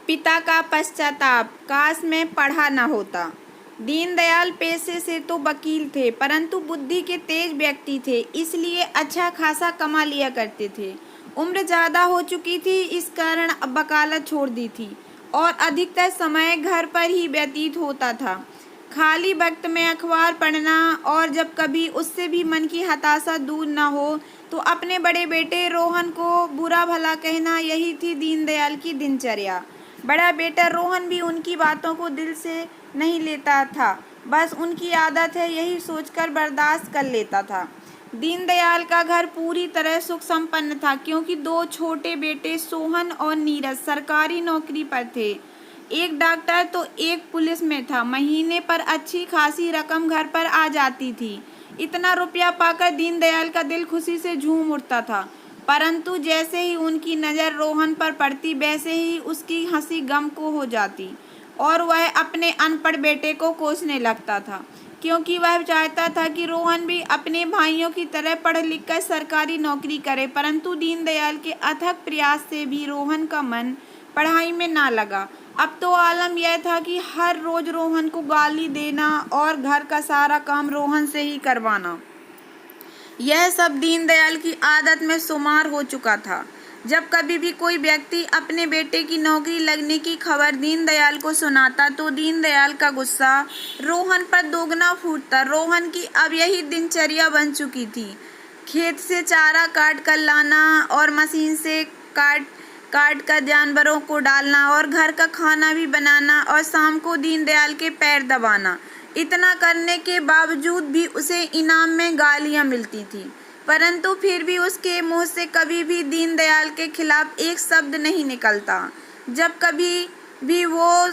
पिता का पश्चाताप, काश मैं पढ़ा न होता। दीनदयाल पेशे से तो वकील थे, परंतु बुद्धि के तेज व्यक्ति थे, इसलिए अच्छा खासा कमा लिया करते थे। उम्र ज़्यादा हो चुकी थी, इस कारण अब वकालत छोड़ दी थी और अधिकतर समय घर पर ही व्यतीत होता था। खाली वक्त में अखबार पढ़ना और जब कभी उससे भी मन की हताशा दूर न हो तो अपने बड़े बेटे रोहन को बुरा भला कहना, यही थी दीनदयाल की दिनचर्या। बड़ा बेटा रोहन भी उनकी बातों को दिल से नहीं लेता था, बस उनकी आदत है यही सोचकर बर्दाश्त कर लेता था। दीनदयाल का घर पूरी तरह सुख संपन्न था, क्योंकि दो छोटे बेटे सोहन और नीरज सरकारी नौकरी पर थे। एक डॉक्टर तो एक पुलिस में था। महीने पर अच्छी खासी रकम घर पर आ जाती थी। इतना रुपया पाकर दीनदयाल का दिल खुशी से झूम उठता था, परंतु जैसे ही उनकी नज़र रोहन पर पड़ती, वैसे ही उसकी हंसी गम को हो जाती और वह अपने अनपढ़ बेटे को कोसने लगता था, क्योंकि वह चाहता था कि रोहन भी अपने भाइयों की तरह पढ़ लिख कर सरकारी नौकरी करे। परंतु दीनदयाल के अथक प्रयास से भी रोहन का मन पढ़ाई में ना लगा। अब तो आलम यह था कि हर रोज रोहन को गाली देना और घर का सारा काम रोहन से ही करवाना, यह सब दीनदयाल की आदत में शुमार हो चुका था। जब कभी भी कोई व्यक्ति अपने बेटे की नौकरी लगने की खबर दीनदयाल को सुनाता तो दीनदयाल का गुस्सा रोहन पर दोगुना फूटता। रोहन की अब यही दिनचर्या बन चुकी थी, खेत से चारा काट कर लाना और मशीन से काट कर जानवरों को डालना और घर का खाना भी बनाना और शाम को दीनदयाल के पैर दबाना। इतना करने के बावजूद भी उसे इनाम में गालियां मिलती थी, परंतु फिर भी उसके मुंह से कभी भी दीनदयाल के खिलाफ एक शब्द नहीं निकलता। जब कभी भी वो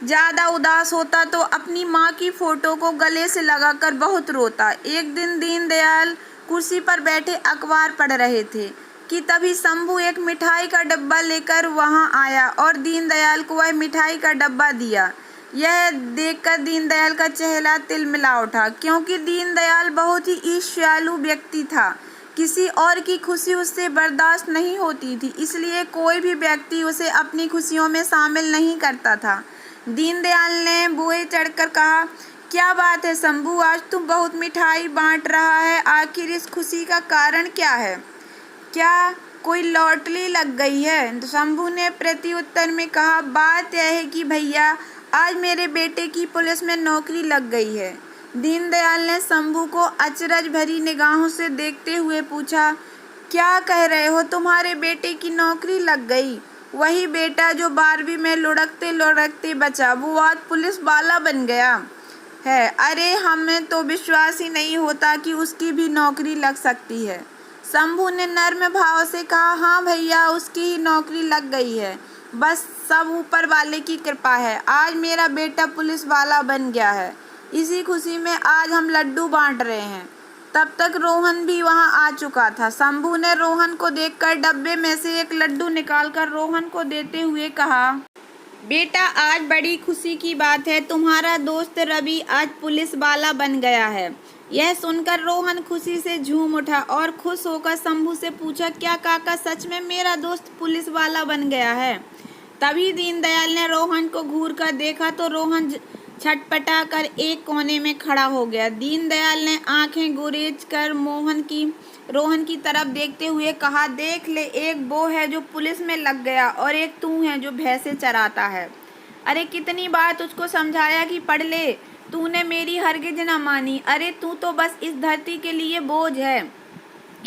ज़्यादा उदास होता तो अपनी माँ की फ़ोटो को गले से लगाकर बहुत रोता। एक दिन दीनदयाल कुर्सी पर बैठे अखबार पढ़ रहे थे कि तभी शंभू एक मिठाई का डब्बा लेकर वहां आया और दीनदयाल को वह मिठाई का डब्बा दिया। यह देखकर दीनदयाल का चेहरा तिलमिला उठा, क्योंकि दीनदयाल बहुत ही ईर्ष्यालु व्यक्ति था। किसी और की खुशी उससे बर्दाश्त नहीं होती थी, इसलिए कोई भी व्यक्ति उसे अपनी खुशियों में शामिल नहीं करता था। दीनदयाल ने बुए चढ़कर कहा, क्या बात है शंभू, आज तुम बहुत मिठाई बांट रहा है, आखिर इस खुशी का कारण क्या है? क्या कोई लॉटरी लग गई है? शंभू ने प्रत्युत्तर में कहा, बात यह है कि भैया, आज मेरे बेटे की पुलिस में नौकरी लग गई है। दीनदयाल ने शंभू को अचरज भरी निगाहों से देखते हुए पूछा, क्या कह रहे हो, तुम्हारे बेटे की नौकरी लग गई? वही बेटा जो 12वीं में लुढ़कते लुढ़कते बचा, वो आज पुलिस वाला बन गया है। अरे हमें तो विश्वास ही नहीं होता कि उसकी भी नौकरी लग सकती है। शंभू ने नर्म भाव से कहा, हाँ भैया, उसकी ही नौकरी लग गई है, बस सब ऊपर वाले की कृपा है। आज मेरा बेटा पुलिस वाला बन गया है, इसी खुशी में आज हम लड्डू बांट रहे हैं। तब तक रोहन भी वहां आ चुका था। शंभू ने रोहन को देखकर डब्बे में से एक लड्डू निकालकर रोहन को देते हुए कहा, बेटा, आज बड़ी खुशी की बात है, तुम्हारा दोस्त रवि आज पुलिस वाला बन गया है। यह सुनकर रोहन खुशी से झूम उठा और खुश होकर शंभू से पूछा, क्या काका, सच में मेरा दोस्त पुलिस वाला बन गया है? तभी दीनदयाल ने रोहन को घूर कर देखा तो रोहन छटपटा कर एक कोने में खड़ा हो गया। दीनदयाल ने आंखें गुरेज कर रोहन की तरफ देखते हुए कहा, देख ले, एक वो है जो पुलिस में लग गया और एक तू है जो भैंसे चराता है। अरे कितनी बार तुझको समझाया कि पढ़ ले, तूने मेरी हरगिज न मानी। अरे तू तो बस इस धरती के लिए बोझ है,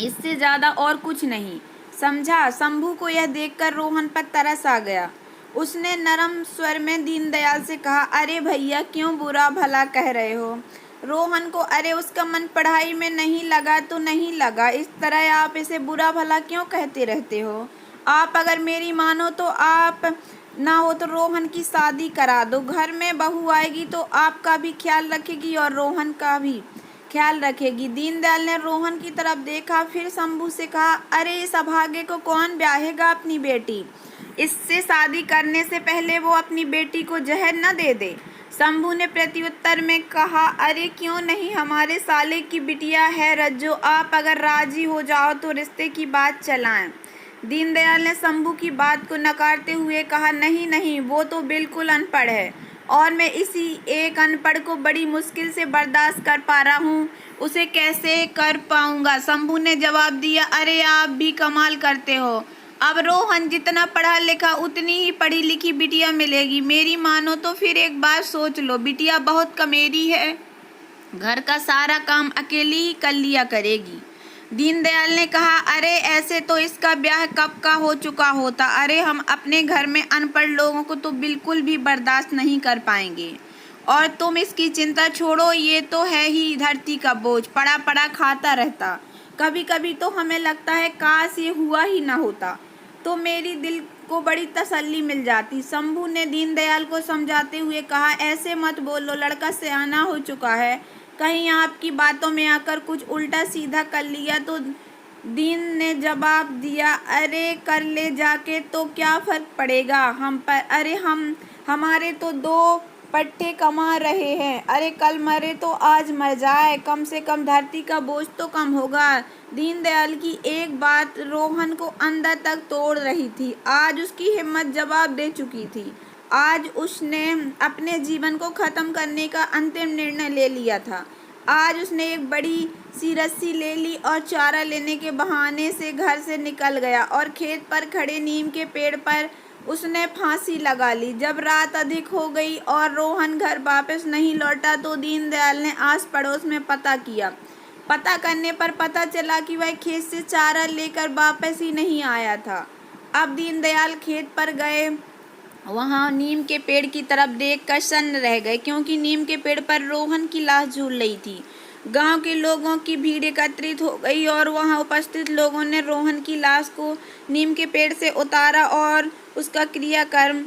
इससे ज़्यादा और कुछ नहीं, समझा? शंभू को यह देखकर रोहन पर तरस आ गया। उसने नरम स्वर में दीनदयाल से कहा, अरे भैया, क्यों बुरा भला कह रहे हो रोहन को? अरे उसका मन पढ़ाई में नहीं लगा तो नहीं लगा, इस तरह आप इसे बुरा भला क्यों कहते रहते हो? आप अगर मेरी मानो तो आप ना हो तो रोहन की शादी करा दो। घर में बहू आएगी तो आपका भी ख्याल रखेगी और रोहन का भी ख्याल रखेगी। दीनदयाल ने रोहन की तरफ देखा, फिर शंभू से कहा, अरे इस अभागे को कौन ब्याहेगा अपनी बेटी? इससे शादी करने से पहले वो अपनी बेटी को जहर न दे दे। शंभू ने प्रत्युत्तर में कहा, अरे क्यों नहीं, हमारे साले की बिटिया है रज्जो, आप अगर राजी हो जाओ तो रिश्ते की बात चलाएं। दीनदयाल ने शंभू की बात को नकारते हुए कहा, नहीं नहीं, वो तो बिल्कुल अनपढ़ है और मैं इसी एक अनपढ़ को बड़ी मुश्किल से बर्दाश्त कर पा रहा हूँ, उसे कैसे कर पाऊंगा। शंभू ने जवाब दिया, अरे आप भी कमाल करते हो। अब रोहन जितना पढ़ा लिखा उतनी ही पढ़ी लिखी बिटिया मिलेगी। मेरी मानो तो फिर एक बार सोच लो, बिटिया बहुत कमेरी है, घर का सारा काम अकेली ही कर लिया करेगी। दीनदयाल ने कहा, अरे ऐसे तो इसका ब्याह कब का हो चुका होता। अरे हम अपने घर में अनपढ़ लोगों को तो बिल्कुल भी बर्दाश्त नहीं कर पाएंगे। और तुम इसकी चिंता छोड़ो, ये तो है ही धरती का बोझ, पड़ा पड़ा खाता रहता। कभी कभी तो हमें लगता है काश ये हुआ ही ना होता, तो मेरी दिल को बड़ी तसल्ली मिल जाती। शंभू ने दीनदयाल को समझाते हुए कहा, ऐसे मत बोलो, लड़का सयाना हो चुका है, कहीं आपकी बातों में आकर कुछ उल्टा सीधा कर लिया तो। दीन ने जवाब दिया, अरे कर ले जाके तो क्या फर्क पड़ेगा हम पर, अरे हमारे तो दो पट्टे कमा रहे हैं, अरे कल मरे तो आज मर जाए, कम से कम धरती का बोझ तो कम होगा। दीनदयाल की एक बात रोहन को अंदर तक तोड़ रही थी। आज उसकी हिम्मत जवाब दे चुकी थी। आज उसने अपने जीवन को ख़त्म करने का अंतिम निर्णय ले लिया था। आज उसने एक बड़ी सी रस्सी ले ली और चारा लेने के बहाने से घर से निकल गया और खेत पर खड़े नीम के पेड़ पर उसने फांसी लगा ली। जब रात अधिक हो गई और रोहन घर वापस नहीं लौटा तो दीनदयाल ने आस पड़ोस में पता किया। पता करने पर पता चला कि वह खेत से चारा लेकर वापस ही नहीं आया था। अब दीनदयाल खेत पर गए, वहां नीम के पेड़ की तरफ देखकर सन्न रह गए, क्योंकि नीम के पेड़ पर रोहन की लाश झूल रही थी। गांव के लोगों की भीड़ एकत्रित हो गई और वहां उपस्थित लोगों ने रोहन की लाश को नीम के पेड़ से उतारा और उसका क्रियाकर्म,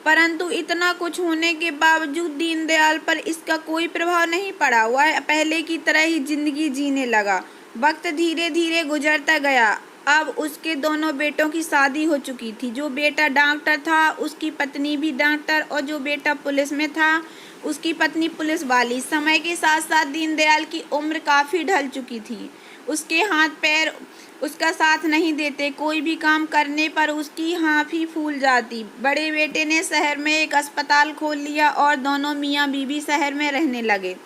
परंतु इतना कुछ होने के बावजूद दीनदयाल पर इसका कोई प्रभाव नहीं पड़ा। वह पहले की तरह ही जिंदगी जीने लगा। वक्त धीरे धीरे गुजरता गया। अब उसके दोनों बेटों की शादी हो चुकी थी। जो बेटा डॉक्टर था उसकी पत्नी भी डॉक्टर, और जो बेटा पुलिस में था उसकी पत्नी पुलिस वाली। समय के साथ साथ दीनदयाल की उम्र काफ़ी ढल चुकी थी। उसके हाथ पैर उसका साथ नहीं देते, कोई भी काम करने पर उसकी हाँफी फूल जाती। बड़े बेटे ने शहर में एक अस्पताल खोल लिया और दोनों मियाँ बीवी शहर में रहने लगे।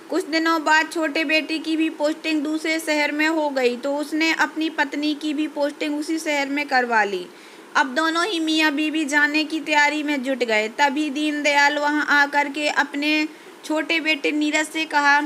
कुछ दिनों बाद छोटे बेटे की भी पोस्टिंग दूसरे शहर में हो गई तो उसने अपनी पत्नी की भी पोस्टिंग उसी शहर में करवा ली। अब दोनों ही मियाँ बीवी जाने की तैयारी में जुट गए। तभी दीनदयाल वहां आकर के अपने छोटे बेटे नीरज से कहा,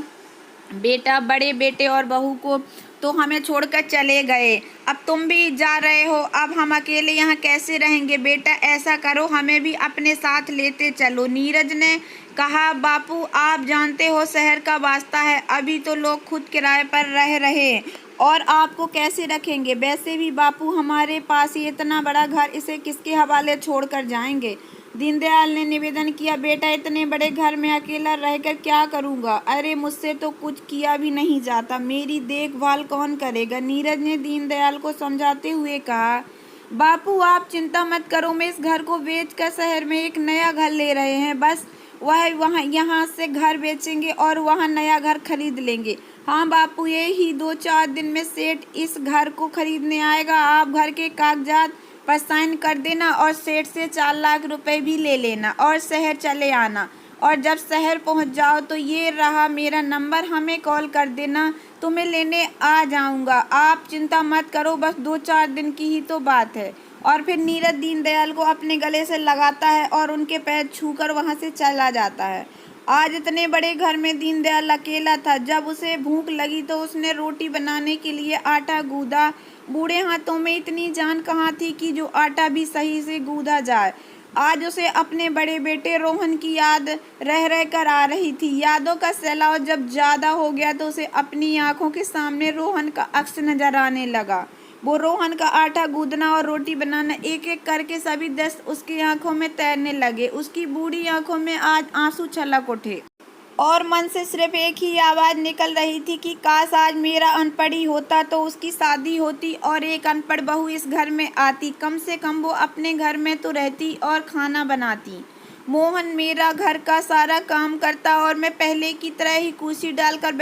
बेटा, बड़े बेटे और बहू को तो हमें छोड़कर चले गए, अब तुम भी जा रहे हो, अब हम अकेले यहाँ कैसे रहेंगे। बेटा ऐसा करो, हमें भी अपने साथ लेते चलो। नीरज ने कहा, बापू आप जानते हो शहर का वास्ता है, अभी तो लोग खुद किराए पर रह रहे और आपको कैसे रखेंगे। वैसे भी बापू हमारे पास ही इतना बड़ा घर, इसे किसके हवाले छोड़ कर जाएंगे। दीनदयाल ने निवेदन किया, बेटा इतने बड़े घर में अकेला रहकर क्या करूँगा। अरे मुझसे तो कुछ किया भी नहीं जाता, मेरी देखभाल कौन करेगा। नीरज ने दीनदयाल को समझाते हुए कहा, बापू आप चिंता मत करो, मैं इस घर को बेचकर शहर में एक नया घर ले रहे हैं, बस वहाँ यहाँ से घर बेचेंगे और वहाँ नया घर खरीद लेंगे। हाँ बापू, ये ही 2-4 दिन में सेठ इस घर को खरीदने आएगा, आप घर के कागजात पर साइन कर देना और सेठ से 4 लाख रुपए भी ले लेना और शहर चले आना। और जब शहर पहुंच जाओ तो ये रहा मेरा नंबर, हमें कॉल कर देना, तुम्हें लेने आ जाऊंगा। आप चिंता मत करो, बस 2-4 दिन की ही तो बात है। और फिर नीरज दीनदयाल को अपने गले से लगाता है और उनके पैर छूकर वहां से चला जाता है। आज इतने बड़े घर में दीनदयाल अकेला था। जब उसे भूख लगी तो उसने रोटी बनाने के लिए आटा गूंदा। बूढ़े हाथों में इतनी जान कहाँ थी कि जो आटा भी सही से गूंदा जाए। आज उसे अपने बड़े बेटे रोहन की याद रह रह कर आ रही थी। यादों का सैलाब जब ज़्यादा हो गया तो उसे अपनी आंखों के सामने रोहन का अक्स नजर आने लगा। वो रोहन का आटा गूंदना और रोटी बनाना, एक एक करके सभी दृश्य उसकी आंखों में तैरने लगे। उसकी बूढ़ी आंखों में आज आंसू छलक उठे और मन से सिर्फ एक ही आवाज़ निकल रही थी कि काश आज मेरा अनपढ़ी होता तो उसकी शादी होती और एक अनपढ़ बहू इस घर में आती। कम से कम वो अपने घर में तो रहती और खाना बनाती। मोहन मेरा घर का सारा काम करता और मैं पहले की तरह ही कुर्सी डालकर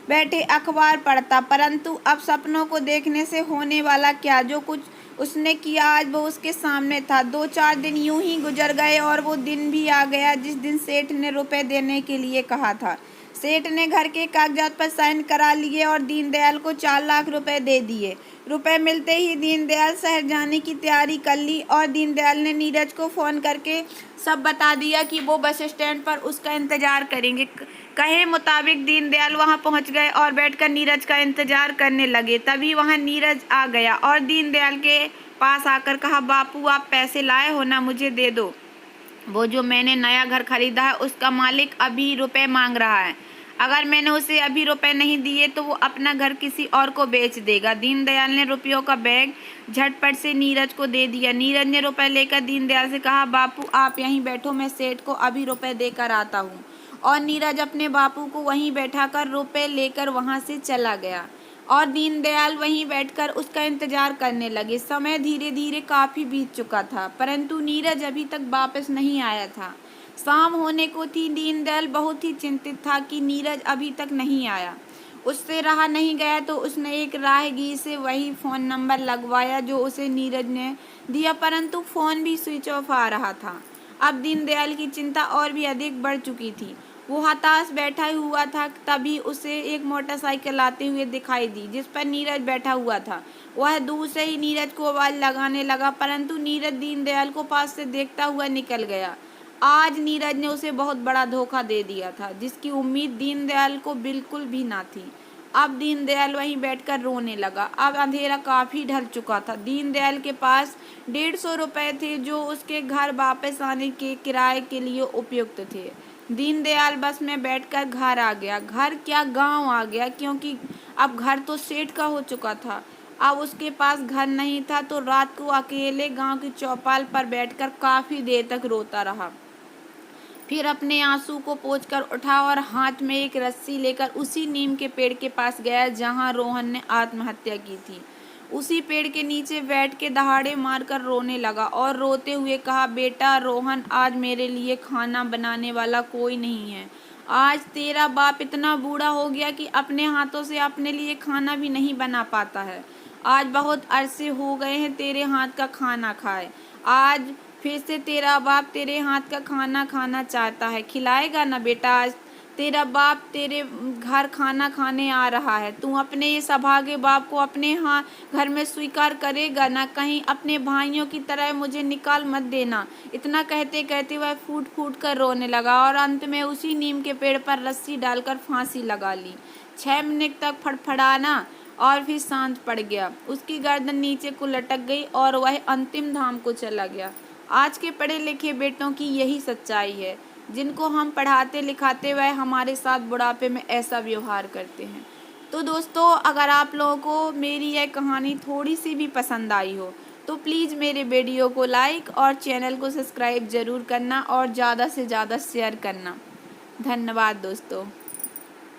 बैठे अखबार पढ़ता। परंतु अब सपनों को देखने से होने वाला क्या, जो कुछ उसने किया। आज वो उसके सामने था। 2-4 दिन यूं ही गुजर गए और वो दिन भी आ गया जिस दिन सेठ ने रुपए देने के लिए कहा था। सेठ ने घर के कागजात पर साइन करा लिए और दीनदयाल को 4 लाख रुपए दे दिए। रुपए मिलते ही दीनदयाल शहर जाने की तैयारी कर ली और दीनदयाल ने नीरज को फ़ोन करके सब बता दिया कि वो बस स्टैंड पर उसका इंतज़ार करेंगे। कहे मुताबिक दीनदयाल वहां पहुंच गए और बैठकर नीरज का इंतज़ार करने लगे। तभी वहां नीरज आ गया और दीनदयाल के पास आकर कहा, बापू आप पैसे लाए हो ना, मुझे दे दो। वो जो मैंने नया घर खरीदा है उसका मालिक अभी रुपए मांग रहा है। अगर मैंने उसे अभी रुपए नहीं दिए तो वो अपना घर किसी और को बेच देगा। दीनदयाल ने रुपयों का बैग झटपट से नीरज को दे दिया। नीरज ने रुपए लेकर दीनदयाल से कहा, बापू आप यहीं बैठो, मैं सेठ को अभी रुपए देकर आता हूँ। और नीरज अपने बापू को वहीं बैठाकर रुपए लेकर वहां से चला गया और दीनदयाल वहीं बैठकर उसका इंतजार करने लगे। समय धीरे धीरे काफी बीत चुका था परंतु नीरज अभी तक वापस नहीं आया था। शाम होने को थी। दीनदयाल बहुत ही चिंतित था कि नीरज अभी तक नहीं आया। उससे रहा नहीं गया तो उसने एक राहगीर से वही फ़ोन नंबर लगवाया जो उसे नीरज ने दिया, परंतु फ़ोन भी स्विच ऑफ आ रहा था। अब दीनदयाल की चिंता और भी अधिक बढ़ चुकी थी। वो हताश बैठा हुआ था। तभी उसे एक मोटरसाइकिल आते हुए दिखाई दी जिस पर नीरज बैठा हुआ था। वह दूर से ही नीरज को आवाज़ लगाने लगा परंतु नीरज दीनदयाल को पास से देखता हुआ निकल गया। आज नीरज ने उसे बहुत बड़ा धोखा दे दिया था जिसकी उम्मीद दीनदयाल को बिल्कुल भी ना थी। अब दीनदयाल वहीं बैठकर रोने लगा। अब अंधेरा काफी ढल चुका था। दीनदयाल के पास 150 रुपए थे जो उसके घर वापस आने के किराए के लिए उपयुक्त थे। दीनदयाल बस में बैठकर घर आ गया। घर क्या, गांव आ गया, क्योंकि अब घर तो सेठ का हो चुका था। अब उसके पास घर नहीं था तो रात को अकेले गांव की चौपाल पर बैठकर काफी देर तक रोता रहा। फिर अपने आंसू को पोंछकर उठा और हाथ में एक रस्सी लेकर उसी नीम के पेड़ के पास गया जहां रोहन ने आत्महत्या की थी। उसी पेड़ के नीचे बैठ के दहाड़े मारकर रोने लगा और रोते हुए कहा, बेटा रोहन, आज मेरे लिए खाना बनाने वाला कोई नहीं है। आज तेरा बाप इतना बूढ़ा हो गया कि अपने हाथों से अपने लिए खाना भी नहीं बना पाता है। आज बहुत अरसे हो गए हैं तेरे हाथ का खाना खाए। आज फिर से तेरा बाप तेरे हाथ का खाना खाना चाहता है। खिलाएगा ना बेटा? आज तेरा बाप तेरे घर खाना खाने आ रहा है। तू अपने इस अभागे बाप को अपने घर में स्वीकार करेगा ना? कहीं अपने भाइयों की तरह मुझे निकाल मत देना। इतना कहते कहते वह फूट फूट कर रोने लगा और अंत में उसी नीम के पेड़ पर रस्सी डालकर फांसी लगा ली। 6 मिनट तक फड़फड़ाना और फिर शांत पड़ गया। उसकी गर्दन नीचे को लटक गई और वह अंतिम धाम को चला गया। आज के पढ़े लिखे बेटों की यही सच्चाई है। जिनको हम पढ़ाते लिखाते वह हमारे साथ बुढ़ापे में ऐसा व्यवहार करते हैं। तो दोस्तों, अगर आप लोगों को मेरी यह कहानी थोड़ी सी भी पसंद आई हो तो प्लीज़ मेरे वीडियो को लाइक और चैनल को सब्सक्राइब ज़रूर करना और ज़्यादा से ज़्यादा शेयर करना। धन्यवाद दोस्तों।